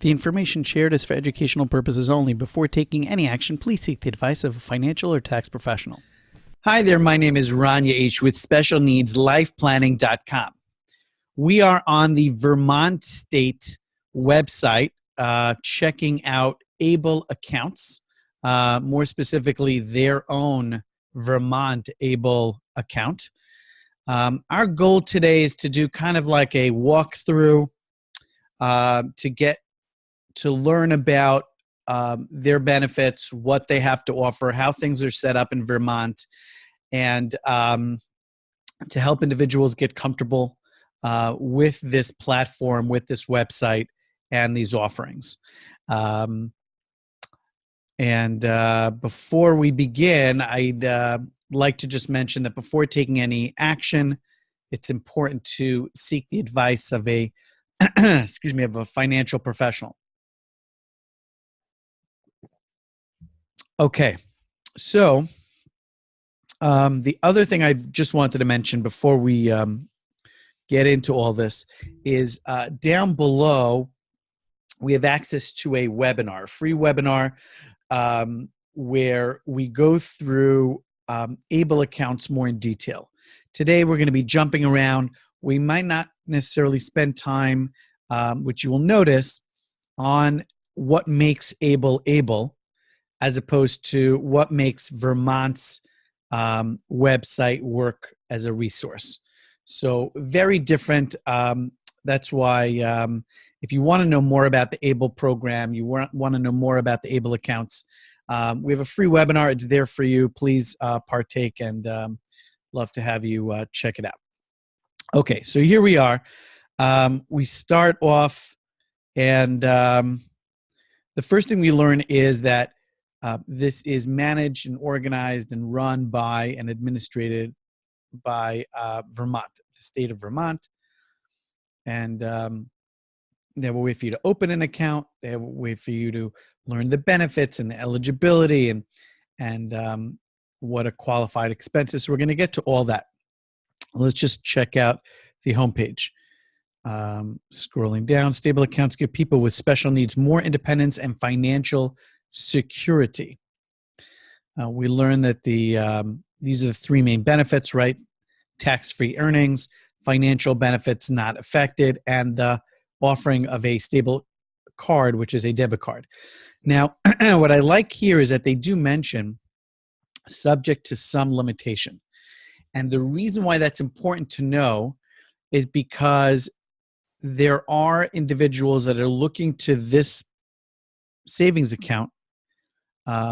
The information shared is for educational purposes only. Before taking any action, please seek the advice of a financial or tax professional. Hi there, my name is Rania H. with SpecialNeedsLifePlanning.com. We are on the Vermont State website checking out ABLE accounts, more specifically their own Vermont ABLE account. Our goal today is to do kind of like a walkthrough to learn about their benefits, what they have to offer, how things are set up in Vermont, and to help individuals get comfortable with this platform, with this website, and these offerings. Before we begin, I'd like to just mention that before taking any action, it's important to seek the advice of a of a financial professional. Okay, so the other thing I just wanted to mention before we get into all this is down below, we have access to a webinar, a free webinar where we go through ABLE accounts more in detail. Today, we're going to be jumping around. We might not necessarily spend time, which you will notice, on what makes ABLE ABLE, as opposed to what makes Vermont's website work as a resource. So very different. That's why if you want to know more about the ABLE program, you want to know more about the ABLE accounts, we have a free webinar. It's there for you. Please partake, and love to have you check it out. Okay, so here we are. We start off, and the first thing we learn is that this is managed and organized and run by and administrated by Vermont, the state of Vermont. And they have a way for you to open an account. They have a way for you to learn the benefits and the eligibility and what a qualified expense is. So we're going to get to all that. Let's just check out the homepage. Scrolling down, stable accounts give people with special needs more independence and financial security. We learned that these are the three main benefits, right? Tax-free earnings, financial benefits not affected, and the offering of a stable card, which is a debit card. Now, what I like here is that they do mention subject to some limitation. And the reason why that's important to know is because there are individuals that are looking to this savings account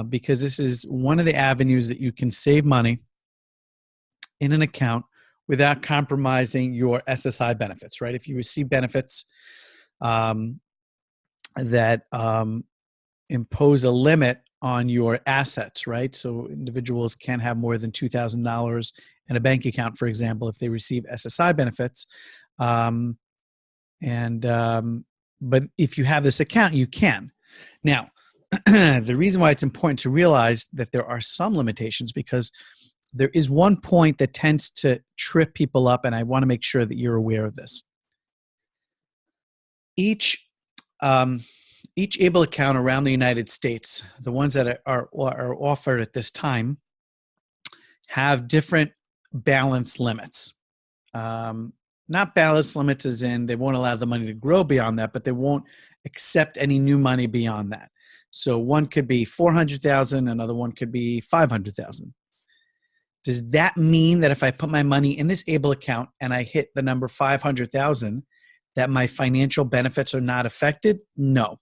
because this is one of the avenues that you can save money in an account without compromising your SSI benefits, right? If you receive benefits that impose a limit on your assets, right? So individuals can't have more than $2,000 in a bank account, for example, if they receive SSI benefits. But if you have this account, you can. Now, the reason why it's important to realize that there are some limitations, because there is one point that tends to trip people up, and I want to make sure that you're aware of this. Each ABLE account around the United States, the ones that are offered at this time, have different balance limits. Not balance limits as in they won't allow the money to grow beyond that, but they won't accept any new money beyond that. So one could be $400,000, another one could be $500,000. Does that mean that if I put my money in this ABLE account and I hit the number 500,000, that my financial benefits are not affected? No,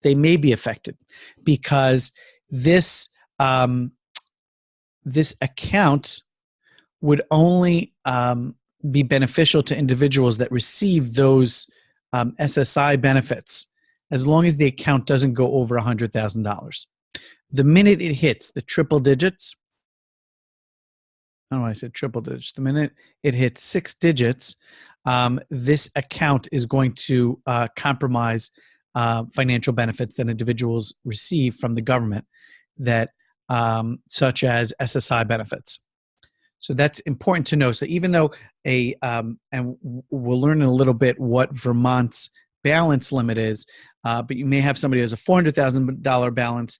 they may be affected, because this account would only be beneficial to individuals that receive those SSI benefits, as long as the account doesn't go over $100,000. The minute it hits the triple digits, I don't know why I said triple digits, the minute it hits 6 digits, this account is going to compromise financial benefits that individuals receive from the government, that such as SSI benefits. So that's important to know. So even though and we'll learn in a little bit what Vermont's balance limit is, but you may have somebody who has a $400,000 balance,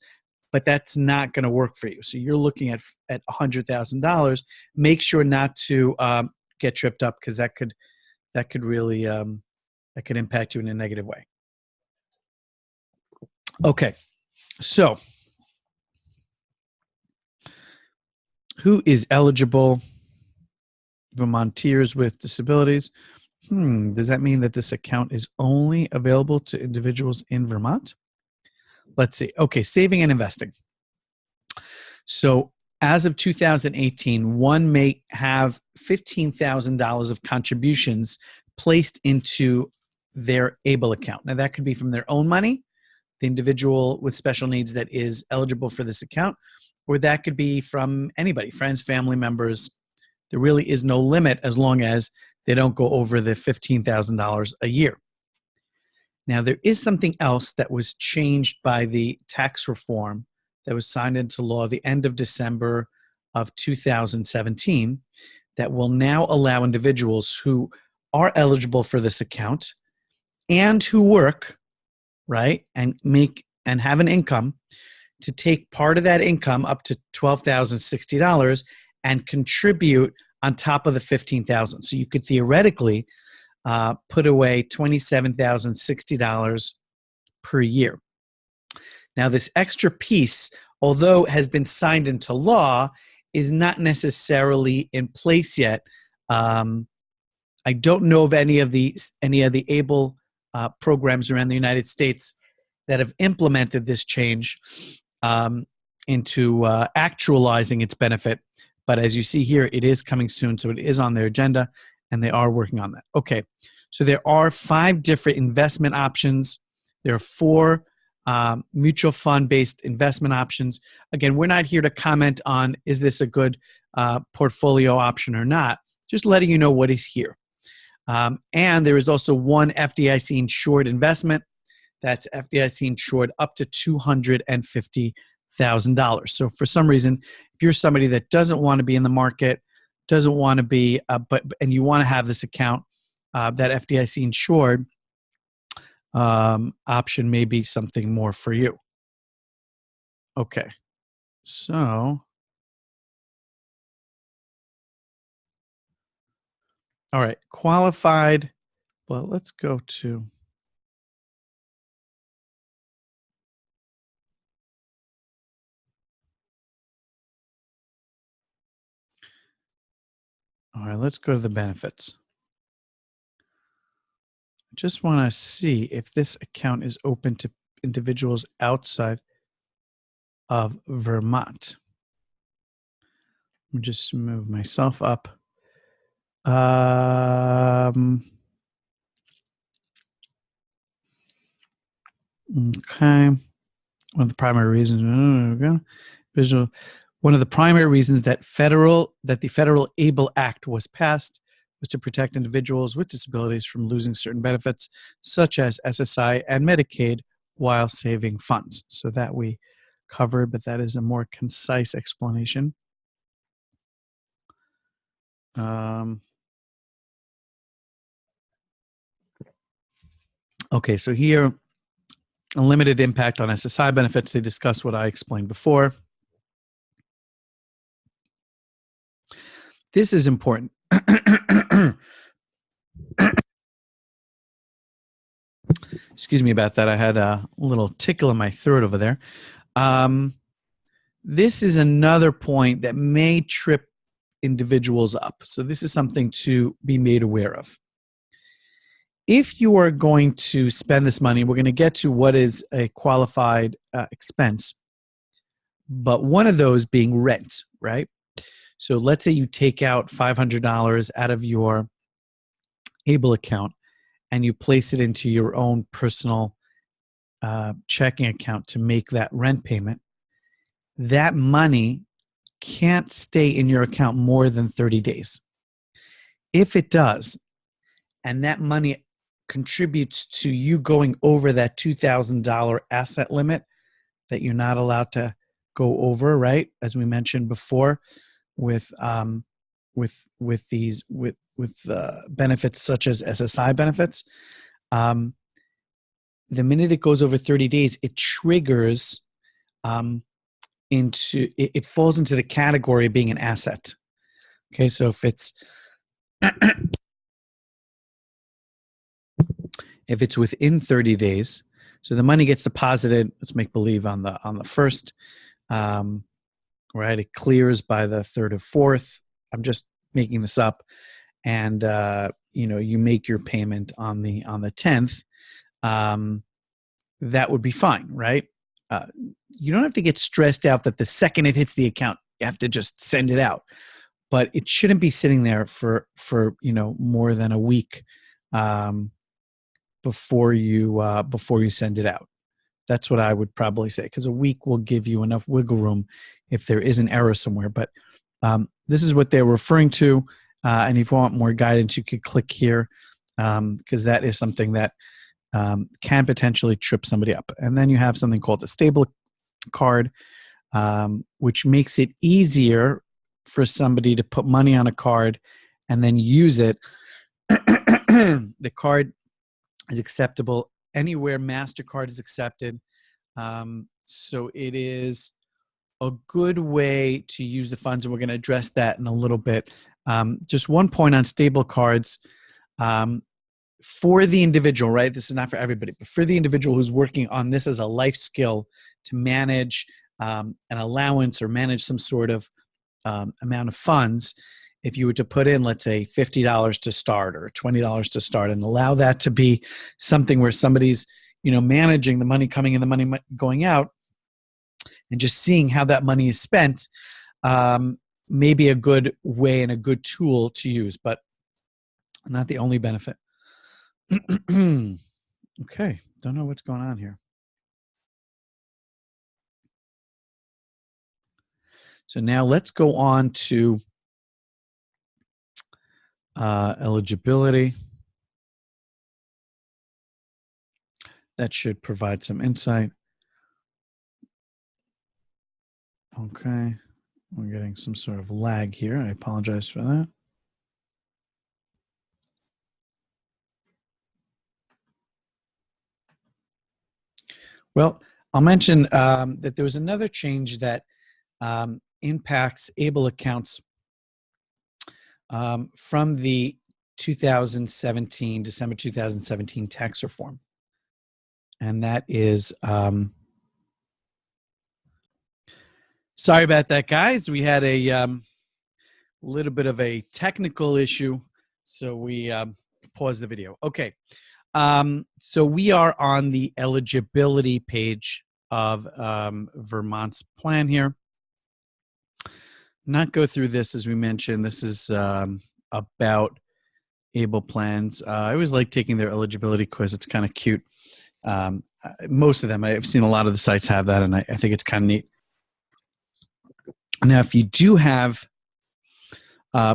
but that's not going to work for you. So you're looking at $100,000. Make sure not to get tripped up, because that could really that could impact you in a negative way. Okay, so who is eligible? Vermonters with disabilities. Does that mean that this account is only available to individuals in Vermont? Let's see. Okay, saving and investing. So as of 2018, one may have $15,000 of contributions placed into their ABLE account. Now, that could be from their own money, the individual with special needs that is eligible for this account, or that could be from anybody, friends, family members. There really is no limit as long as they don't go over the $15,000 a year. Now, there is something else that was changed by the tax reform that was signed into law the end of December of 2017 that will now allow individuals who are eligible for this account and who work, right, and make and have an income to take part of that income up to $12,060 and contribute on top of the $15,000. So you could theoretically put away $27,060 per year. Now, this extra piece, although has been signed into law, is not necessarily in place yet. I don't know of any of the ABLE programs around the United States that have implemented this change into actualizing its benefit. But as you see here, it is coming soon, so it is on their agenda, and they are working on that. Okay, so there are 5 different investment options. There are 4 mutual fund-based investment options. Again, we're not here to comment on is this a good portfolio option or not, just letting you know what is here. And there is also one FDIC insured investment. That's FDIC insured up to $250,000. So for some reason, if you're somebody that doesn't want to be in the market, doesn't want to be, and you want to have this account, that FDIC insured option may be something more for you. Okay, so all right, qualified. Well, let's go to. All right, let's go to the benefits. I just want to see if this account is open to individuals outside of Vermont. Let me just move myself up. Okay. One of the primary reasons. One of the primary reasons that the Federal ABLE Act was passed was to protect individuals with disabilities from losing certain benefits, such as SSI and Medicaid, while saving funds. So that we covered, but that is a more concise explanation. Okay, so here, a limited impact on SSI benefits. They discuss what I explained before. This is important. Excuse me about that. I had a little tickle in my throat over there. This is another point that may trip individuals up. So this is something to be made aware of. If you are going to spend this money, we're going to get to what is a qualified expense, but one of those being rent, right? So let's say you take out $500 out of your ABLE account and you place it into your own personal checking account to make that rent payment. That money can't stay in your account more than 30 days. If it does, and that money contributes to you going over that $2,000 asset limit that you're not allowed to go over, right? As we mentioned before, with benefits such as SSI benefits, the minute it goes over 30 days, it triggers it falls into the category of being an asset. Okay, so if it's if it's within 30 days, so the money gets deposited, let's make believe on the first, right? It clears by the third or fourth. I'm just making this up, and you make your payment on the 10th. That would be fine, right? You don't have to get stressed out that the second it hits the account, you have to just send it out. But it shouldn't be sitting there for more than a week before you send it out. That's what I would probably say, because a week will give you enough wiggle room if there is an error somewhere. But this is what they're referring to, and if you want more guidance, you could click here, because that is something that can potentially trip somebody up. And then you have something called a stable card, which makes it easier for somebody to put money on a card and then use it. The card is acceptable anywhere MasterCard is accepted. So it is a good way to use the funds, and we're going to address that in a little bit. Just one point on stable cards. For the individual, right? This is not for everybody, but for the individual who's working on this as a life skill to manage an allowance or manage some sort of amount of funds, if you were to put in, let's say, $50 to start or $20 to start, and allow that to be something where somebody's managing the money coming in, the money going out, and just seeing how that money is spent, may be a good way and a good tool to use, but not the only benefit. Okay, don't know what's going on here. So now let's go on to eligibility. That should provide some insight. Okay, we're getting some sort of lag here. I apologize for that. Well, I'll mention that there was another change that impacts ABLE accounts from the December 2017 tax reform. And that is, sorry about that, guys. We had a little bit of a technical issue, so we paused the video. Okay. So we are on the eligibility page of Vermont's plan here. Not go through this, as we mentioned. This is about ABLE plans. I always like taking their eligibility quiz. It's kind of cute. Most of them, I've seen a lot of the sites have that, and I think it's kind of neat. Now, if you do have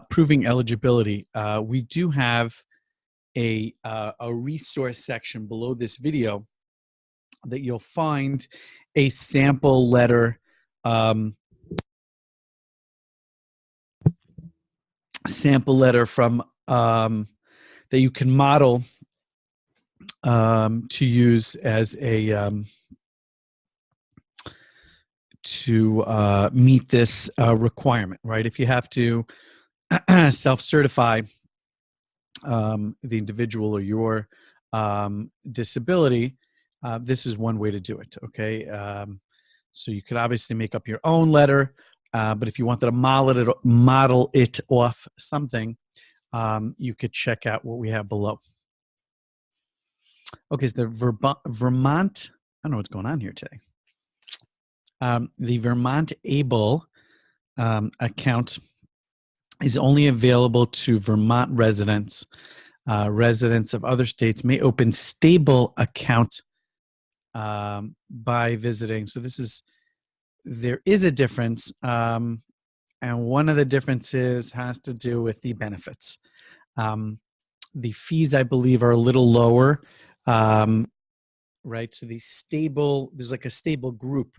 proving eligibility, we do have a resource section below this video that you'll find a sample letter from that you can model to use as a to meet this requirement, right? If you have to self-certify the individual or your disability, this is one way to do it, okay? So you could obviously make up your own letter, but if you wanted to model it off something, you could check out what we have below. Okay, so the Vermont, I don't know what's going on here today. The Vermont ABLE account is only available to Vermont residents. Residents of other states may open stable account by visiting. So there is a difference, and one of the differences has to do with the benefits. The fees, I believe, are a little lower, right? So there's like a stable group,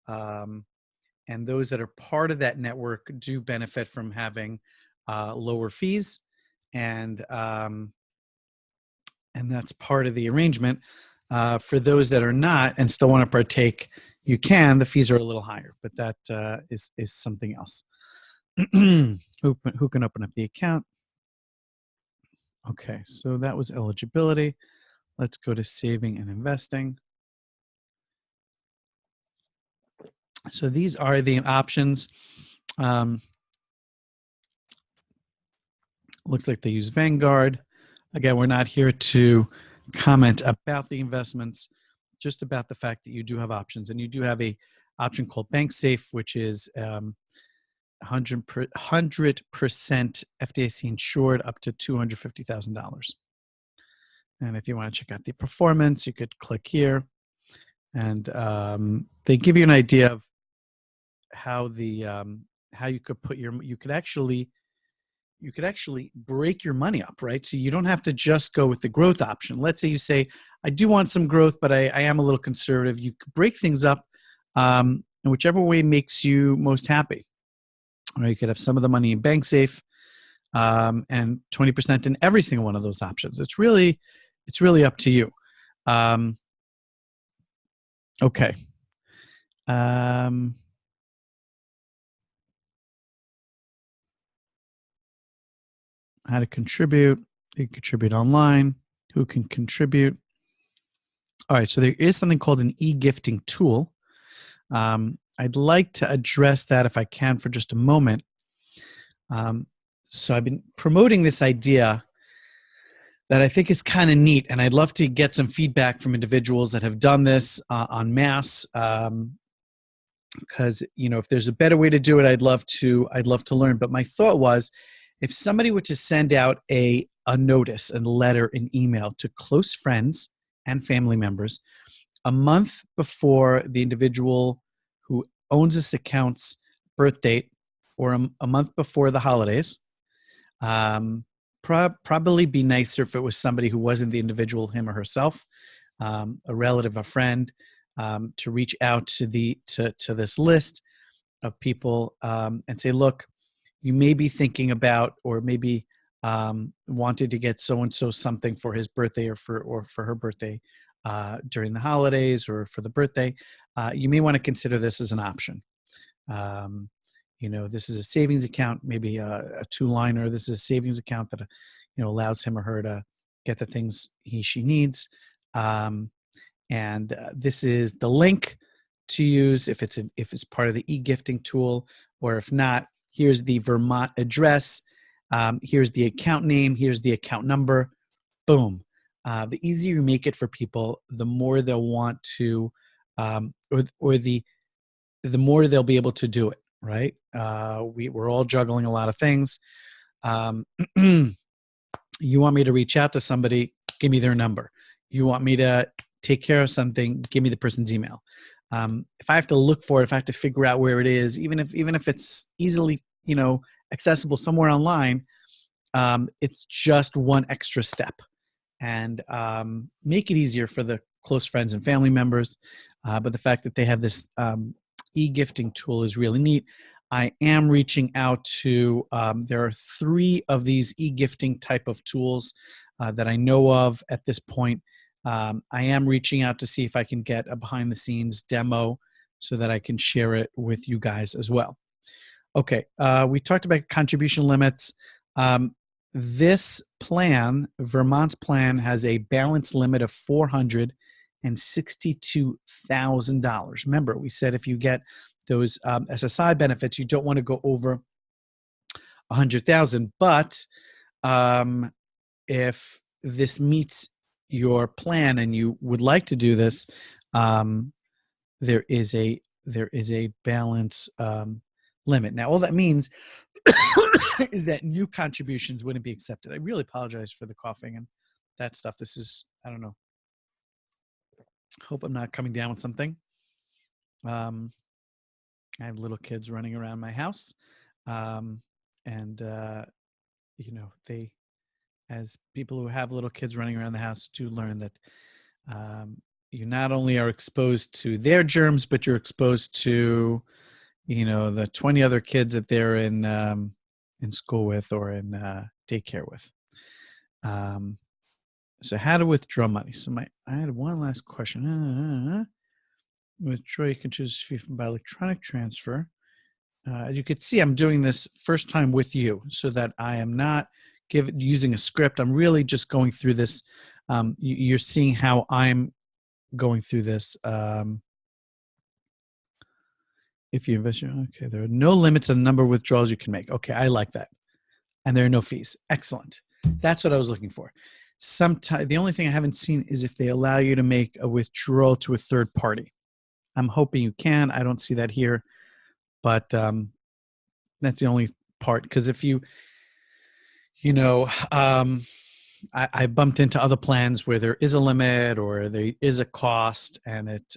and those that are part of that network do benefit from having lower fees, and that's part of the arrangement. For those that are not and still want to partake, you can. The fees are a little higher, but that is something else. Who can open up the account? Okay, so that was eligibility. Let's go to saving and investing. So these are the options. Looks like they use Vanguard. Again, we're not here to comment about the investments, just about the fact that you do have options, and you do have a option called Bank Safe, which is 100% FDIC insured up to $250,000. And if you want to check out the performance, you could click here, and they give you an idea of how you could put you could actually break your money up, right? So you don't have to just go with the growth option. Let's say you say, I do want some growth, but I am a little conservative. You could break things up in whichever way makes you most happy. Or you could have some of the money in Bank Safe and 20% in every single one of those options. It's really up to you. Okay. How to contribute. You can contribute online. Who can contribute? All right, so there is something called an EGifting tool. I'd like to address that if I can for just a moment. So I've been promoting this idea that I think is kind of neat, and I'd love to get some feedback from individuals that have done this en masse. Because if there's a better way to do it, I'd love to learn. But my thought was, if somebody were to send out a notice, a letter, an email to close friends and family members a month before the individual who owns this account's birth date, or a month before the holidays, probably be nicer if it was somebody who wasn't the individual, him or herself, a relative, a friend, to reach out to this list of people and say, look, you may be thinking about, or maybe wanted to get so and so something for his birthday or for her birthday during the holidays or for the birthday. You may want to consider this as an option. This is a savings account, maybe a two-liner. This is a savings account that allows him or her to get the things she needs. And this is the link to use if it's part of the e-gifting tool, or if not, here's the Vermont address. Here's the account name. Here's the account number. Boom. The easier you make it for people, the more they'll want to, or the more they'll be able to do it. Right? We're all juggling a lot of things. You want me to reach out to somebody? Give me their number. You want me to take care of something? Give me the person's email. If I have to look for it, if I have to figure out where it is, even if it's easily accessible somewhere online, it's just one extra step, and make it easier for the close friends and family members. But the fact that they have this e-gifting tool is really neat. I am reaching out to, there are 3 of these e-gifting type of tools that I know of at this point. I am reaching out to see if I can get a behind the scenes demo so that I can share it with you guys as well. Okay, we talked about contribution limits. This plan, Vermont's plan, has a balance limit of $462,000. Remember, we said if you get those SSI benefits, you don't want to go over $100,000. But if this meets your plan and you would like to do this, there is a balance limit. Now, all that means is that new contributions wouldn't be accepted. I really apologize for the coughing and that stuff. This is, I don't know. Hope I'm not coming down with something. I have little kids running around my house, and they, as people who have little kids running around the house, do learn that you not only are exposed to their germs, but you're exposed to, the 20 other kids that they're in school with or in daycare with. So how to withdraw money. So I had one last question. Withdraw, you can choose fee by electronic transfer. As you can see, I'm doing this first time with you so that I am not using a script. I'm really just going through this. You're seeing how I'm going through this. If you invest, okay, there are no limits on the number of withdrawals you can make. Okay, I like that. And there are no fees. Excellent. That's what I was looking for. Sometimes the only thing I haven't seen is if they allow you to make a withdrawal to a third party. I'm hoping you can. I don't see that here, but that's the only part. Because if I bumped into other plans where there is a limit or there is a cost, and it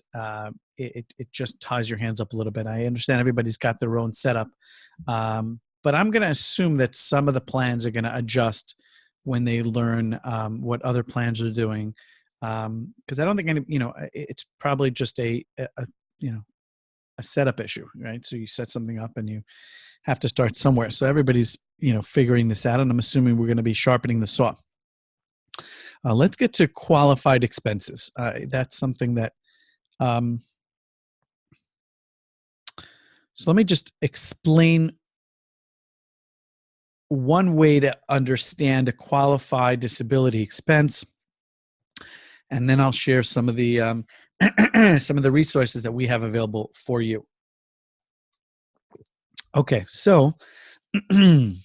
just ties your hands up a little bit. I understand everybody's got their own setup, but I'm going to assume that some of the plans are going to adjust when they learn what other plans are doing, because I don't think it's probably just a setup issue, right? So you set something up and you have to start somewhere. So everybody's figuring this out, and I'm assuming we're going to be sharpening the saw. Let's get to qualified expenses. That's something that, so let me just explain one way to understand a qualified disability expense, and then I'll share some of the some of the resources that we have available for you. Okay, so the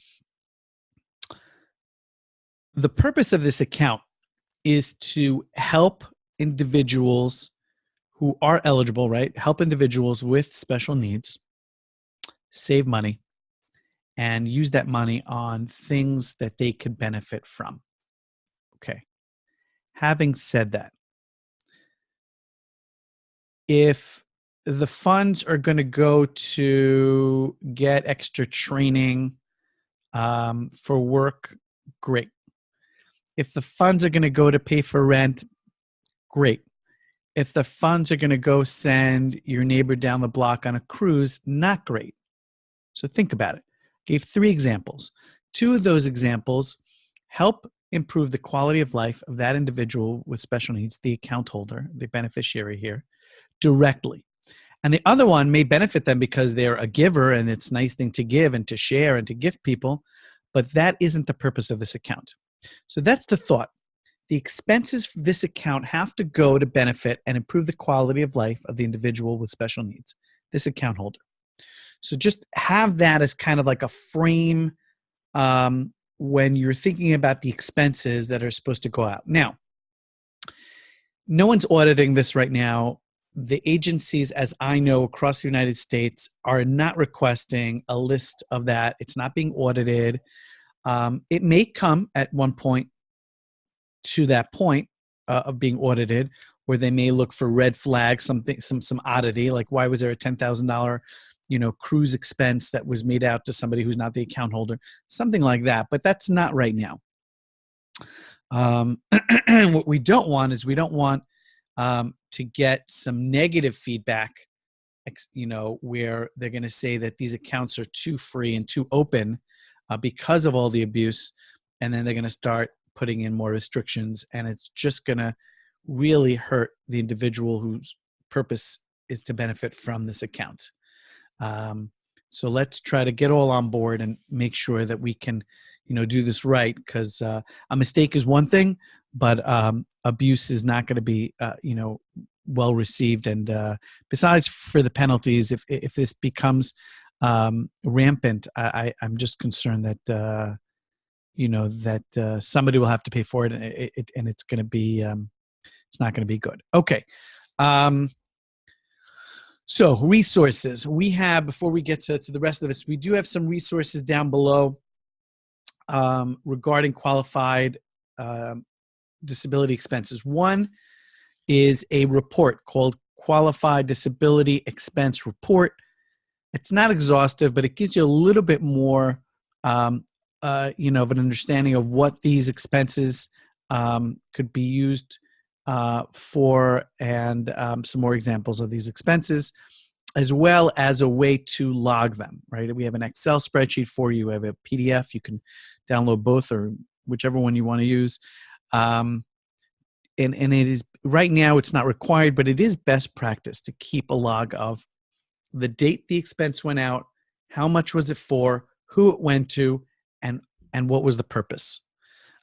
purpose of this account is to help individuals who are eligible, right? Help individuals with special needs save money and use that money on things that they could benefit from. Okay. Having said that, if the funds are going to go to get extra training for work, great. If the funds are going to go to pay for rent, great. If the funds are going to go send your neighbor down the block on a cruise, not great. So think about it. Gave 3 examples. 2 of those examples help improve the quality of life of that individual with special needs, the account holder, the beneficiary here, directly. And the other one may benefit them because they're a giver and it's a nice thing to give and to share and to gift people, but that isn't the purpose of this account. So that's the thought. The expenses for this account have to go to benefit and improve the quality of life of the individual with special needs, this account holder. So just have that as kind of like a frame when you're thinking about the expenses that are supposed to go out. Now, no one's auditing this right now. The agencies, as I know, across the United States are not requesting a list of that. It's not being audited. It may come at one point to that point of being audited, where they may look for red flags, some oddity, like why was there a $10,000 cruise expense that was made out to somebody who's not the account holder, something like that. But that's not right now. What we don't want is to get some negative feedback, where they're going to say that these accounts are too free and too open because of all the abuse, and then they're going to start putting in more restrictions, and it's just going to really hurt the individual whose purpose is to benefit from this account. So let's try to get all on board and make sure that we can, do this right, because a mistake is one thing, but abuse is not going to be, well received. And besides, for the penalties, if this becomes rampant, I'm just concerned that somebody will have to pay for it, and it's going to be it's not going to be good. Okay. So resources we have, before we get to the rest of this, we do have some resources down below regarding qualified disability expenses. One is a report called Qualified Disability Expense Report. It's not exhaustive, but it gives you a little bit more of an understanding of what these expenses could be used for, and some more examples of these expenses, as well as a way to log them, right? We have an Excel spreadsheet for you. We have a PDF. You can download both, or whichever one you want to use. and it is right now it's not required, but it is best practice to keep a log of the date the expense went out, how much was it for, who it went to, and what was the purpose.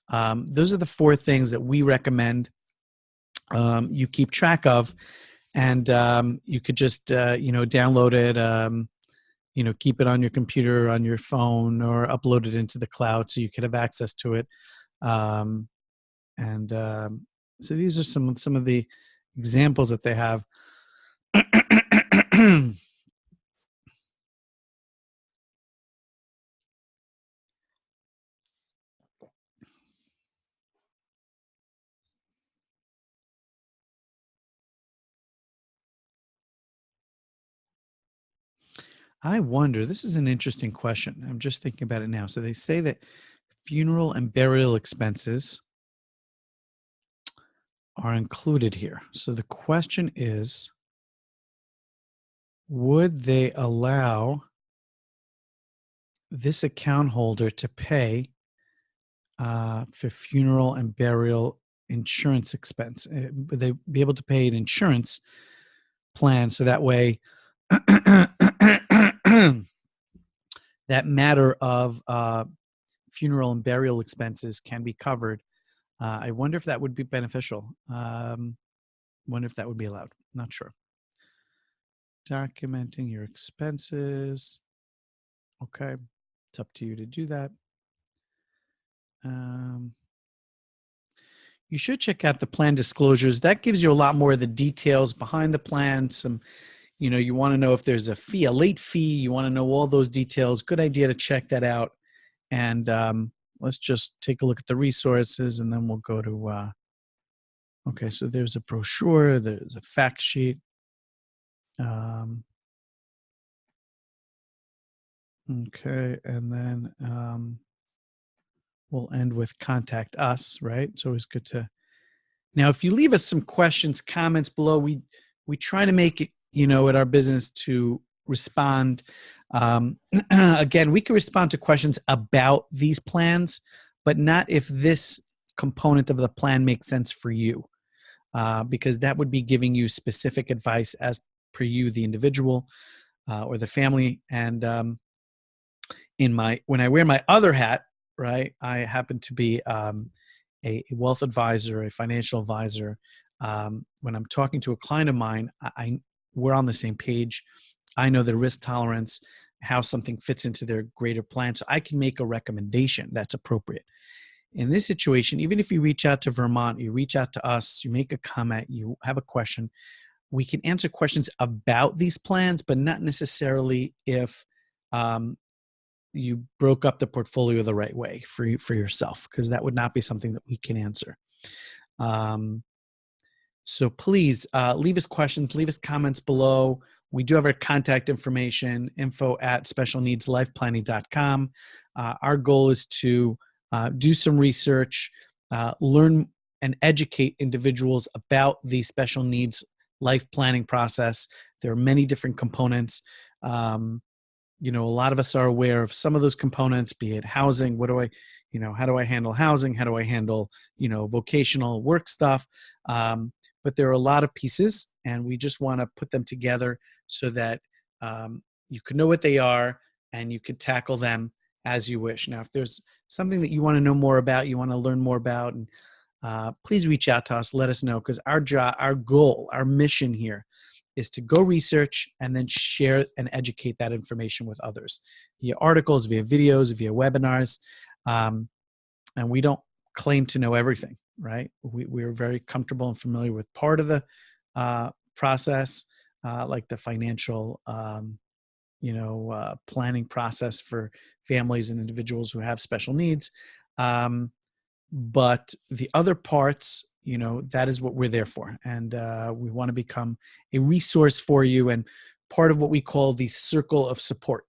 Those are the four things that we recommend you keep track of, and you could just download it, keep it on your computer, on your phone, or upload it into the cloud so you could have access to it. Um, and So these are some of the examples that they have. I wonder, this is an interesting question. I'm just thinking about it now. So they say that funeral and burial expenses are included here. So the question is, would they allow this account holder to pay for funeral and burial insurance expense? Would they be able to pay an insurance plan so that way that matter of funeral and burial expenses can be covered? I wonder if that would be beneficial. Wonder if that would be allowed. Not sure. Documenting your expenses. Okay. It's up to you to do that. You should check out the plan disclosures. That gives you a lot more of the details behind the plan. You want to know if there's a fee, a late fee. You want to know all those details. Good idea to check that out. And let's just take a look at the resources, and then we'll go to, okay, so there's a brochure. There's a fact sheet. Okay, and then we'll end with contact us, right? It's always good to. Now, if you leave us some questions, comments below, we try to make it, at our business to respond. Again, we can respond to questions about these plans, but not if this component of the plan makes sense for you, because that would be giving you specific advice as per you, the individual or the family. And when I wear my other hat, right, I happen to be a wealth advisor, a financial advisor. When I'm talking to a client of mine, we're on the same page. I know their risk tolerance, how something fits into their greater plan, so I can make a recommendation that's appropriate. In this situation, even if you reach out to Vermont, you reach out to us, you make a comment, you have a question, we can answer questions about these plans, but not necessarily if you broke up the portfolio the right way for yourself, because that would not be something that we can answer. So please leave us questions, leave us comments below. We do have our contact information, info@specialneedslifeplanning.com. Our goal is to do some research, learn and educate individuals about the special needs life planning process. There are many different components. A lot of us are aware of some of those components, be it housing. How do I handle housing? How do I handle, vocational work stuff? But there are a lot of pieces, and we just want to put them together so that you can know what they are and you can tackle them as you wish. Now, if there's something that you want to know more about, you want to learn more about, and please reach out to us, let us know, because our goal, our mission here is to go research and then share and educate that information with others via articles, via videos, via webinars. And we don't claim to know everything, right? We're very comfortable and familiar with part of the process, like the financial, planning process for families and individuals who have special needs. But the other parts, that is what we're there for. And we want to become a resource for you and part of what we call the circle of support.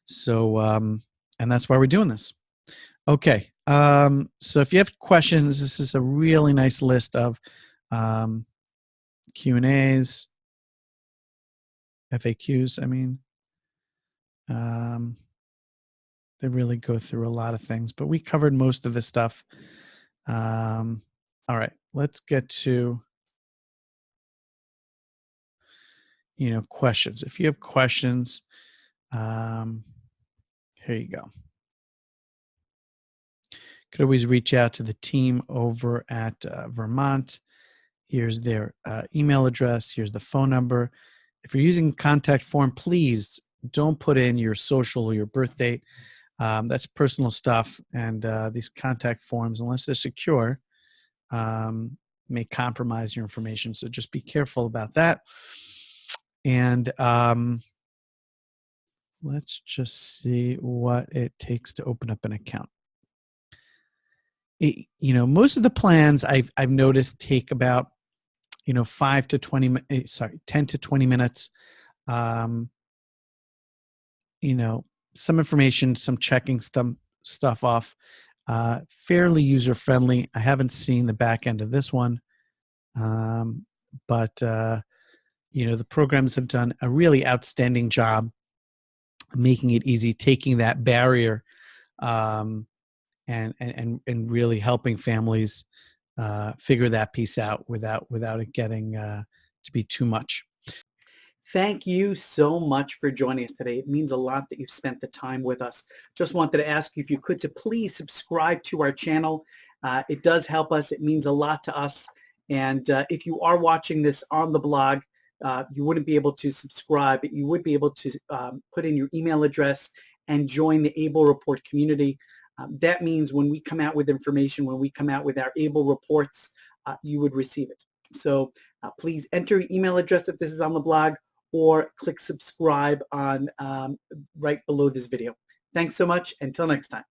So, and that's why we're doing this. Okay. So if you have questions, this is a really nice list of Q&As, FAQs, they really go through a lot of things, but we covered most of the stuff. All right. let's get to, questions. If you have questions, here you go. Could always reach out to the team over at Vermont. Here's their email address. Here's the phone number. If you're using contact form, please don't put in your social or your birth date. That's personal stuff. And these contact forms, unless they're secure, may compromise your information. So just be careful about that. And let's just see what it takes to open up an account. Most of the plans I've noticed take about 10 to 20 minutes. Some information, some checking stuff off. Fairly user friendly. I haven't seen the back end of this one, but the programs have done a really outstanding job making it easy, taking that barrier, and really helping families figure that piece out without it getting to be too much. Thank you so much for joining us today. It means a lot that you've spent the time with us. Just wanted to ask you if you could to please subscribe to our channel. It does help us. It means a lot to us. And if you are watching this on the blog, you wouldn't be able to subscribe, but you would be able to put in your email address and join the ABLE Report community. That means when we come out with information, when we come out with our ABLE reports, you would receive it. So please enter your email address if this is on the blog, or click subscribe on right below this video. Thanks so much. Until next time.